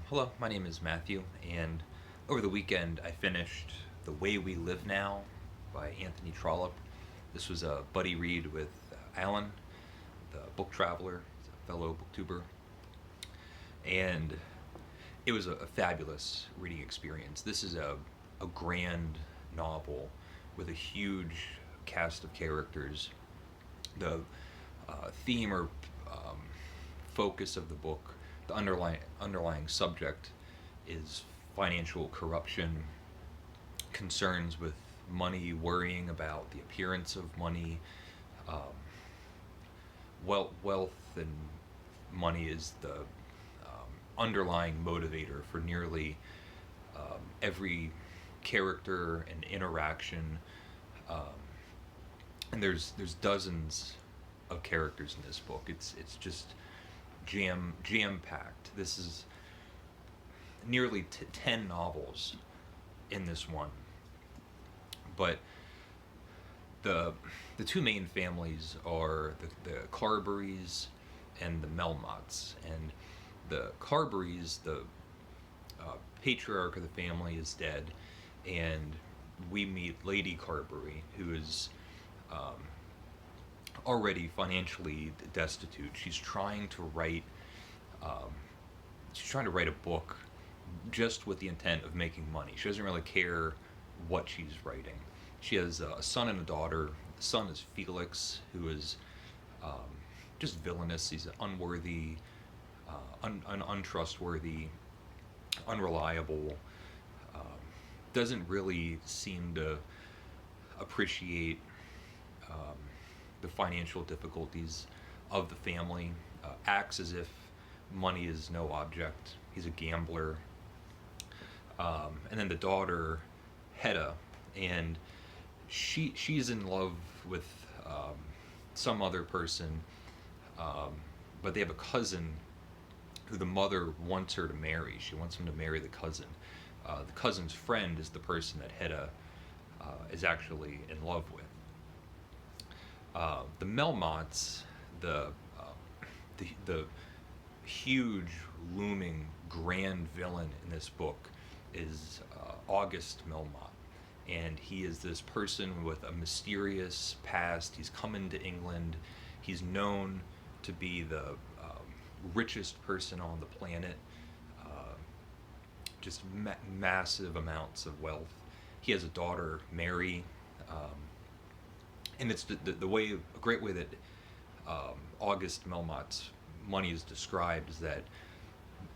Hello, my name is Matthew, and over the weekend I finished The Way We Live Now by Anthony Trollope. This was a buddy read with Alan, the book traveler, a fellow booktuber, and it was a fabulous reading experience. This is a grand novel with a huge cast of characters. The theme or focus of the book, the underlying subject, is financial corruption, concerns with money, worrying about the appearance of money. Um, wealth and money is the underlying motivator for nearly every character and interaction. Um, and there's dozens of characters in this book. It's just jam packed. This is nearly 10 novels in this one. But the two main families are the Carberries and the Mel Motts. And the Carberries, the patriarch of the family, is dead, and we meet Lady Carberry, who is already financially destitute. Um, she's trying to write a book just with the intent of making money. She doesn't really care what she's writing. She has a son and a daughter. The son is Felix, who is um, just villainous. He's unworthy, untrustworthy, unreliable. Um, doesn't really seem to appreciate um, the financial difficulties of the family. Acts as if money is no object. He's a gambler. And then the daughter, Hedda, and she's in love with some other person, but they have a cousin who the mother wants her to marry. She wants him to marry the cousin. The cousin's friend is the person that Hedda is actually in love with. The Mel Motts, the huge, looming, grand villain in this book is August Mel Mott. And he is this person with a mysterious past. He's come into England. He's known to be the richest person on the planet. Just massive amounts of wealth. He has a daughter, Mary. And it's a great way that August Mel Mott's money is described is that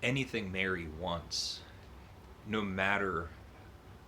anything Mary wants, no matter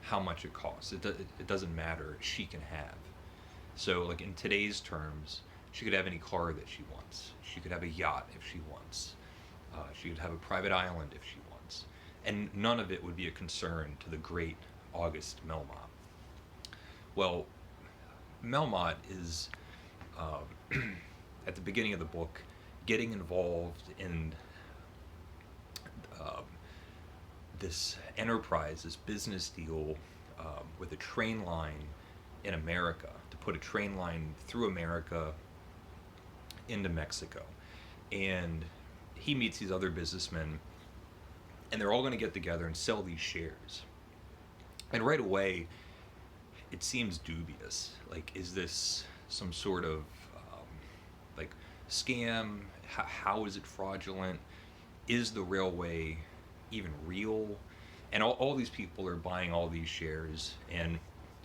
how much it costs, it doesn't matter, she can have. So, like, in today's terms, she could have any car that she wants. She could have a yacht if she wants. She could have a private island if she wants. And none of it would be a concern to the great August Mel Mott. Well, Mel Mott is, at the beginning of the book, getting involved in this enterprise, this business deal with a train line in America, to put a train line through America into Mexico. And he meets these other businessmen, and they're all going to get together and sell these shares. And right away, it seems dubious. Like, is this some sort of like scam? How is it fraudulent? Is the railway even real? And all these people are buying all these shares, and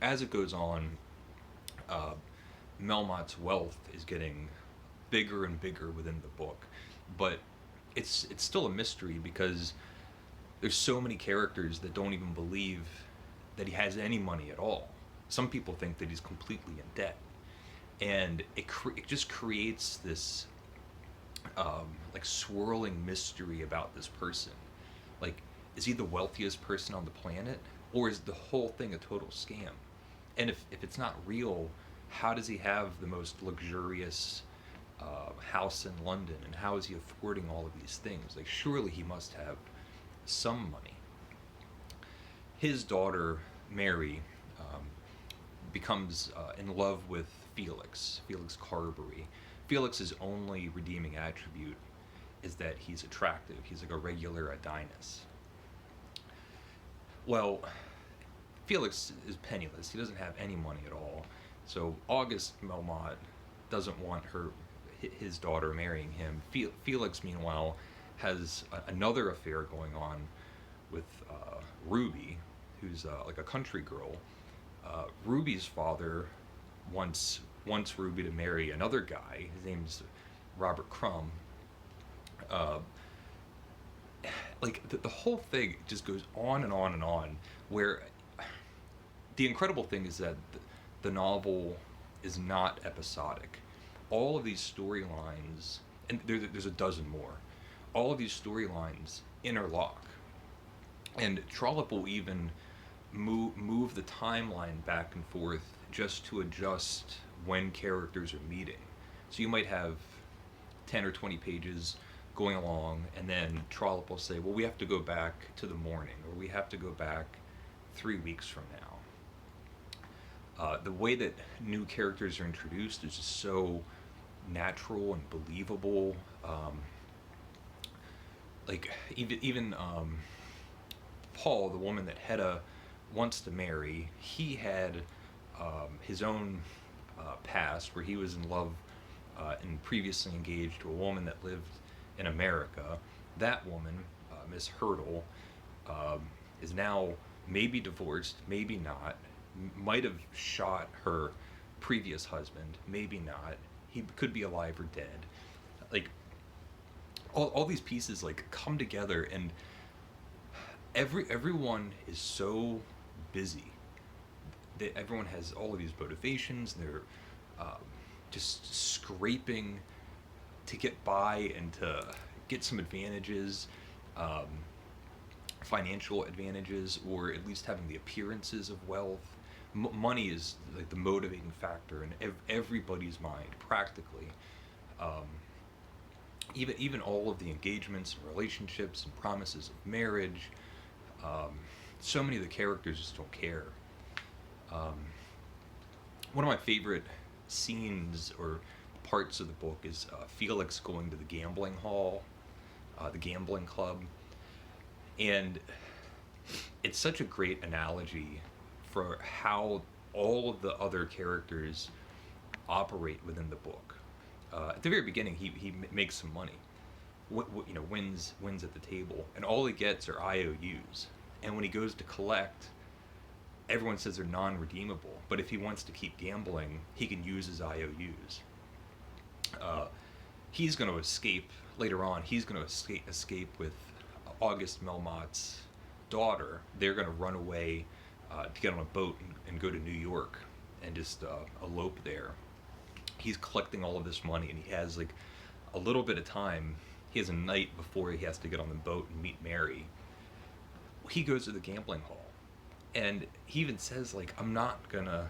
as it goes on, Mel Mott's wealth is getting bigger and bigger within the book. But it's still a mystery because there's so many characters that don't even believe that he has any money at all. Some people think that he's completely in debt, and it just creates this like swirling mystery about this person. Like, is he the wealthiest person on the planet, or is the whole thing a total scam? And if it's not real, how does he have the most luxurious house in London, and how is he affording all of these things? Like, surely he must have some money. His daughter, Mary, becomes in love with Felix Carberry. Felix's only redeeming attribute is that he's attractive. He's like a regular Adonis. Well, Felix is penniless. He doesn't have any money at all. So August Mel Mott doesn't want his daughter marrying him. Felix, meanwhile, has another affair going on with Ruby, who's like a country girl. Ruby's father wants Ruby to marry another guy. His name's Robert Crumb. Like the whole thing just goes on and on and on. Where the incredible thing is that the novel is not episodic. All of these storylines, and there's a dozen more. All of these storylines interlock, and Trollope will even move the timeline back and forth just to adjust when characters are meeting. So you might have 10 or 20 pages going along, and then Trollope will say, well, we have to go back to the morning, or we have to go back 3 weeks from now. The way that new characters are introduced is just so natural and believable. Like even Paul, the woman that Hedda wants to marry, he had his own past where he was in love and previously engaged to a woman that lived in America. That woman, Miss Hurdle, is now maybe divorced, maybe not, might have shot her previous husband, maybe not. He could be alive or dead. Like all these pieces like come together, and everyone is so busy that everyone has all of these motivations. They're just scraping to get by and to get some advantages, financial advantages, or at least having the appearances of wealth. Money is like the motivating factor in everybody's mind, practically. Even all of the engagements and relationships and promises of marriage. So many of the characters just don't care. One of my favorite scenes or parts of the book is Felix going to the gambling hall, the gambling club. And it's such a great analogy for how all of the other characters operate within the book. At the very beginning, he makes some money, wins at the table, and all he gets are IOUs. And when he goes to collect, everyone says they're non-redeemable. But if he wants to keep gambling, he can use his IOUs. He's going to escape later on. He's going to escape with August Mel Mott's daughter. They're going to run away to get on a boat and go to New York and just elope there. He's collecting all of this money, and he has like a little bit of time. He has a night before he has to get on the boat and meet Mary. He goes to the gambling hall, and he even says like, I'm not gonna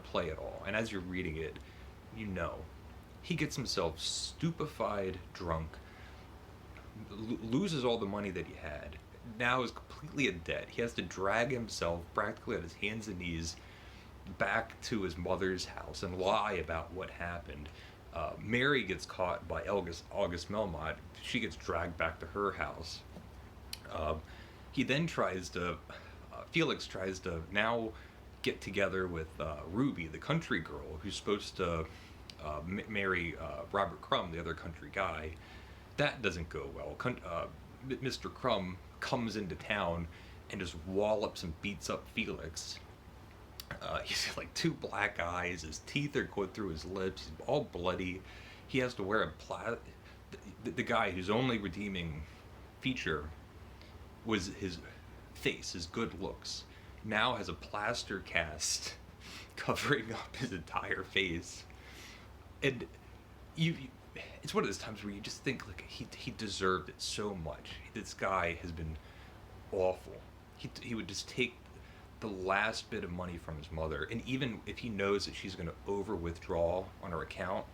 play at all. And as you're reading it, he gets himself stupefied, drunk, loses all the money that he had, now is completely in debt. He has to drag himself practically on his hands and knees back to his mother's house and lie about what happened. Mary gets caught by August Mel Mott. She gets dragged back to her house. He then Felix tries to now get together with Ruby, the country girl, who's supposed to marry Robert Crumb, the other country guy. That doesn't go well. Mr. Crumb comes into town and just wallops and beats up Felix. He's got like 2 black eyes, his teeth are going through his lips, he's all bloody. He has to wear the guy whose only redeeming feature was his face, his good looks, now has a plaster cast covering up his entire face. And it's one of those times where you just think like he deserved it so much. This guy has been awful. He would just take the last bit of money from his mother, and even if he knows that she's going to over withdraw on her account,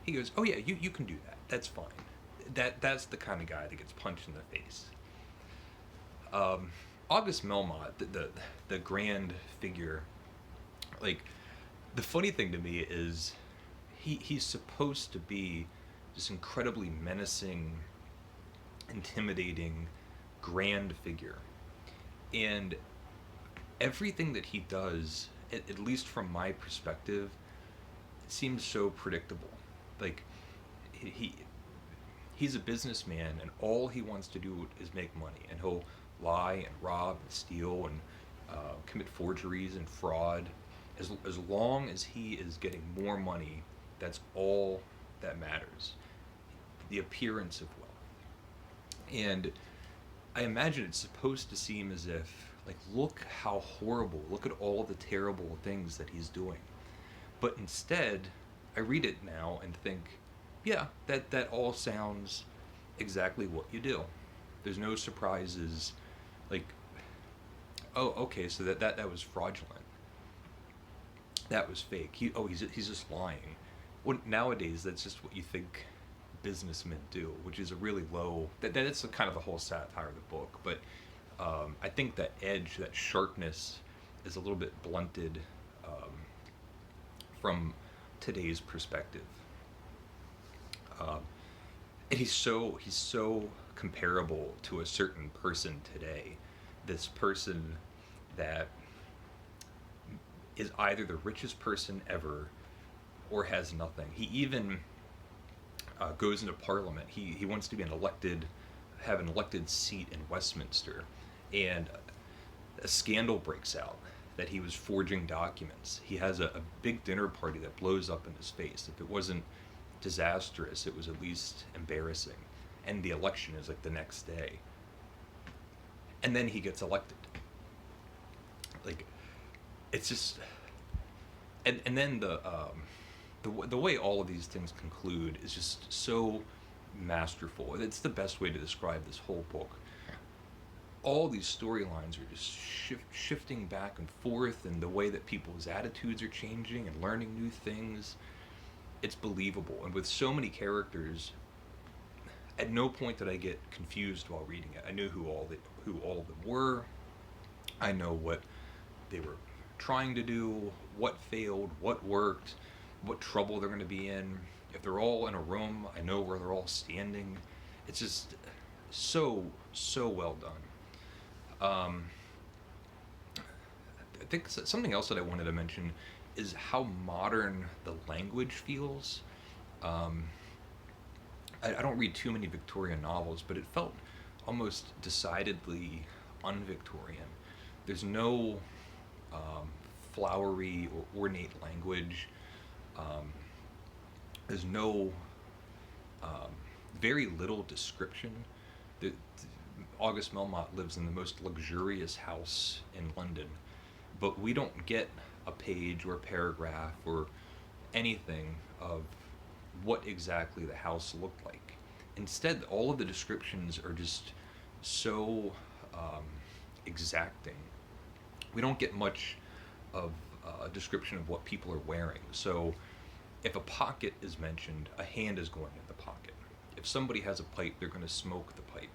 he goes, oh yeah, you can do that, that's fine. That's the kind of guy that gets punched in the face. August Mel Mott, the grand figure, like, the funny thing to me is he's supposed to be this incredibly menacing, intimidating, grand figure. And everything that he does, at least from my perspective, seems so predictable. Like, he he's a businessman, and all he wants to do is make money, and he'll lie and rob and steal and commit forgeries and fraud. As long as he is getting more money, that's all that matters. The appearance of wealth. And I imagine it's supposed to seem as if, like, look how horrible, look at all the terrible things that he's doing. But instead, I read it now and think, yeah, that all sounds exactly what you do. There's no surprises. Like, oh, okay, so that was fraudulent. That was fake. He's just lying. Well, nowadays, that's just what you think businessmen do, which is a really low. That's a kind of the whole satire of the book. But I think that edge, that sharpness, is a little bit blunted from today's perspective. And he's so comparable to a certain person today. This person that is either the richest person ever or has nothing. He even goes into Parliament. He wants to have an elected seat in Westminster, and a scandal breaks out that he was forging documents. He has a big dinner party that blows up in his face. If it wasn't disastrous, it was at least embarrassing. And the election is like the next day. And then he gets elected. Like, it's just, and then the way all of these things conclude is just so masterful. It's the best way to describe this whole book. All these storylines are just shifting back and forth, and the way that people's attitudes are changing and learning new things. It's believable. And with so many characters, at no point did I get confused while reading it. I knew who all of them were. I know what they were trying to do, what failed, what worked, what trouble they're going to be in. If they're all in a room, I know where they're all standing. It's just so well done. I think something else that I wanted to mention is how modern the language feels. I don't read too many Victorian novels, but it felt almost decidedly un-Victorian. There's no flowery or ornate language. There's no very little description. August Mel Mott lives in the most luxurious house in London, but we don't get a page or a paragraph or anything of what exactly the house looked like. Instead, all of the descriptions are just so exacting. We don't get much of a description of what people are wearing. So if a pocket is mentioned, a hand is going in the pocket. If somebody has a pipe, they're going to smoke the pipe.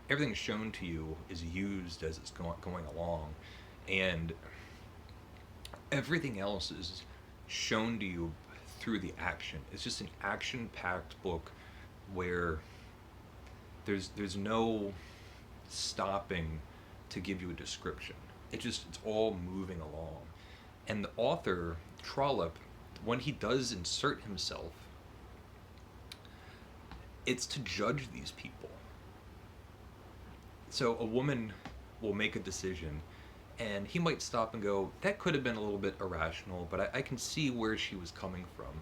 Everything shown to you is used as it's going along, and everything else is shown to you through the action. It's just an action-packed book where there's no stopping to give you a description. It's all moving along. And the author, Trollope, when he does insert himself, it's to judge these people. So a woman will make a decision, and he might stop and go, that could have been a little bit irrational, but I can see where she was coming from.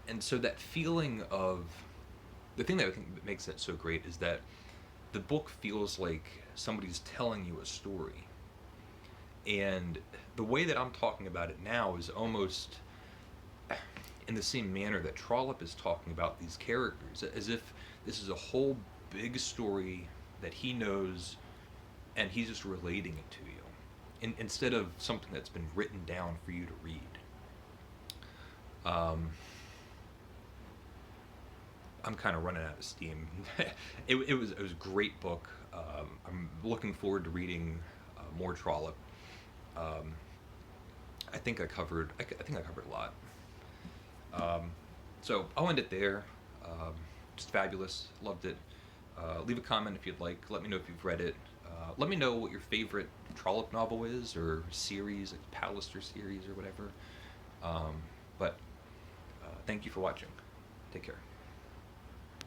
And so that feeling of, the thing that I think makes that so great is that the book feels like somebody's telling you a story. And the way that I'm talking about it now is almost in the same manner that Trollope is talking about these characters, as if this is a whole big story that he knows, and he's just relating it to you, instead of something that's been written down for you to read. I'm kind of running out of steam. It was a great book. I'm looking forward to reading more Trollope. I think I covered a lot. So I'll end it there. just fabulous. Loved it. Leave a comment if you'd like. Let me know if you've read it. Let me know what your favorite Trollope novel is, or series, like the Pallister series or whatever. But thank you for watching. Take care.